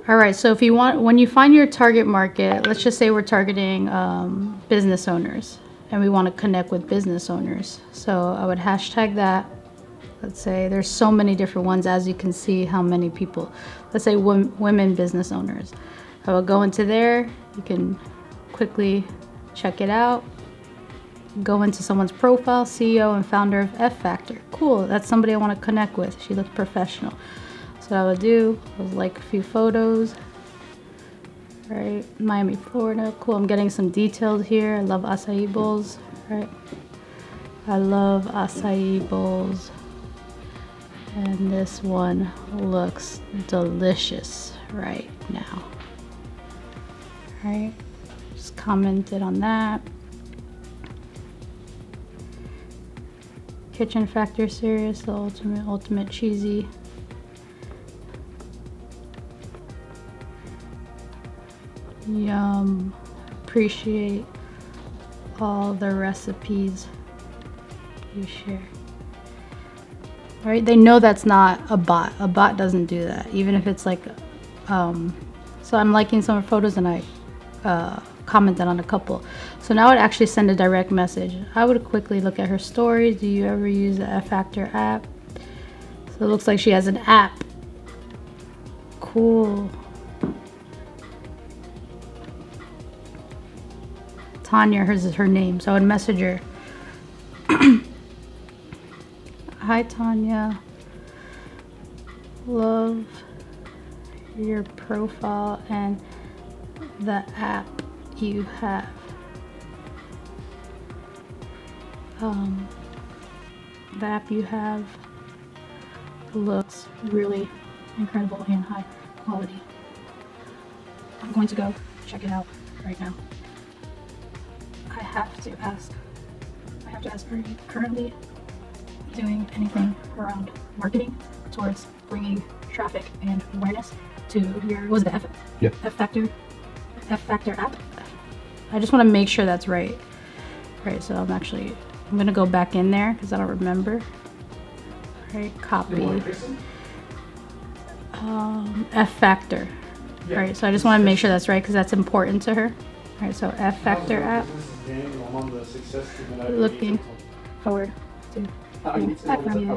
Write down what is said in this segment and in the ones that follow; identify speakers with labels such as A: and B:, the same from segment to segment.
A: All right, so if you want, when you find your target market, let's just say we're targeting business owners and we want to connect with business owners. So I would hashtag that. Let's say there's so many different ones, as you can see how many people, let's say women business owners. I will go into there, you can quickly check it out. Go into someone's profile, CEO and founder of F Factor. Cool, that's somebody I want to connect with. She looks professional. So what I would do was like a few photos. Right, Miami, Florida. Cool, I'm getting some details here. I love acai bowls. Right, I love acai bowls. And this one looks delicious right now. Right, just commented on that. Kitchen Factor Serious, the ultimate cheesy. Yum. Appreciate all the recipes you share. Right? They know that's not a bot. A bot doesn't do that. Even if it's like, so I'm liking some of her photos and I commented on a couple. So now I'd actually send a direct message. I would quickly look at her stories. Do you ever use the F Factor app? So it looks like she has an app. Cool. Tanya, hers is her name, so I would message her. Hi Tanya, love your profile and the app you have. The app you have looks really incredible and high quality. I'm going to go check it out right now. I have to ask, are you currently doing anything around marketing towards bringing traffic and awareness to your, was it the F Factor app? I just want to make sure that's right. Right, so I'm going to go back in there because I don't remember. Right, copy. F Factor. Right, so I just want to make sure that's right because that's important to her. Right, so F Factor app. Looking forward to hearing back from you.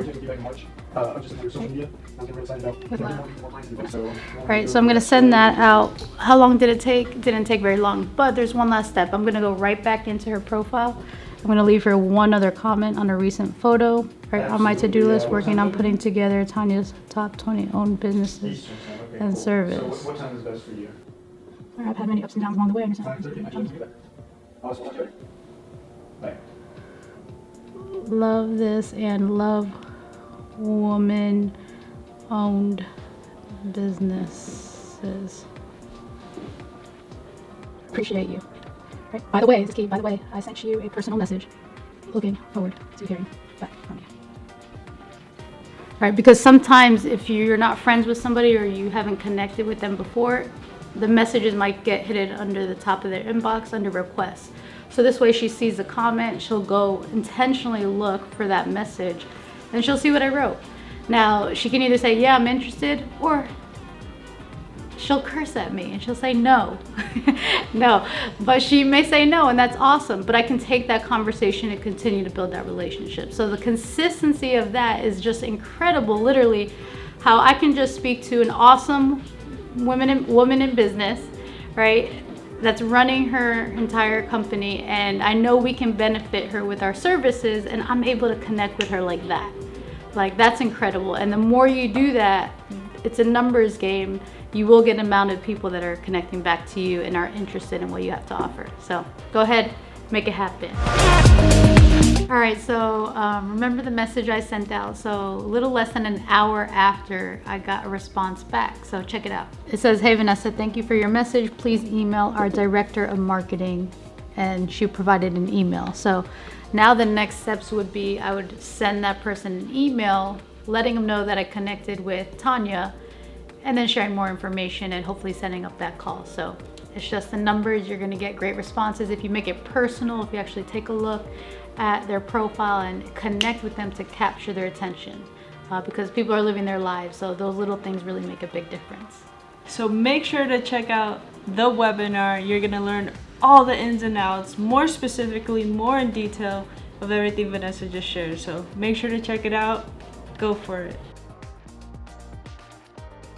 A: Right, so I'm gonna send that out. How long did it take? It didn't take very long, but there's one last step. I'm gonna go right back into her profile. I'm gonna leave her one other comment on a recent photo. Right, on my to-do list, working on putting together Tanya's top 20 owned businesses and service.
B: What time is best for you?
A: I've had many ups and downs along the way. I understand.
B: Bye.
A: Love this and love woman owned businesses. Appreciate you. Right. By the way, this is key. By the way, I sent you a personal message. Looking forward to hearing back from you. Right, because sometimes if you're not friends with somebody or you haven't connected with them before, the messages might get hidden under the top of their inbox under requests. So this way she sees the comment, she'll go intentionally look for that message and she'll see what I wrote. Now she can either say, yeah, I'm interested, or she'll curse at me and she'll say no. No, but she may say no, and that's awesome, but I can take that conversation and continue to build that relationship. So the consistency of that is just incredible. Literally how I can just speak to an awesome woman in business, right, that's running her entire company, and I know we can benefit her with our services, and I'm able to connect with her like that. Like, that's incredible. And the more you do that, it's a numbers game. You will get an amount of people that are connecting back to you and are interested in what you have to offer. So go ahead, make it happen. All right, so remember the message I sent out. So a little less than an hour after, I got a response back. So check it out. It says, hey Vanessa, thank you for your message. Please email our director of marketing. And she provided an email. So now the next steps would be, I would send that person an email, letting them know that I connected with Tanya, and then sharing more information and hopefully setting up that call. So it's just the numbers. You're gonna get great responses if you make it personal, if you actually take a look at their profile and connect with them to capture their attention, because people are living their lives. So those little things really make a big difference.
B: So make sure to check out the webinar. You're gonna learn all the ins and outs, more specifically, more in detail of everything Vanessa just shared. So make sure to check it out. Go for it.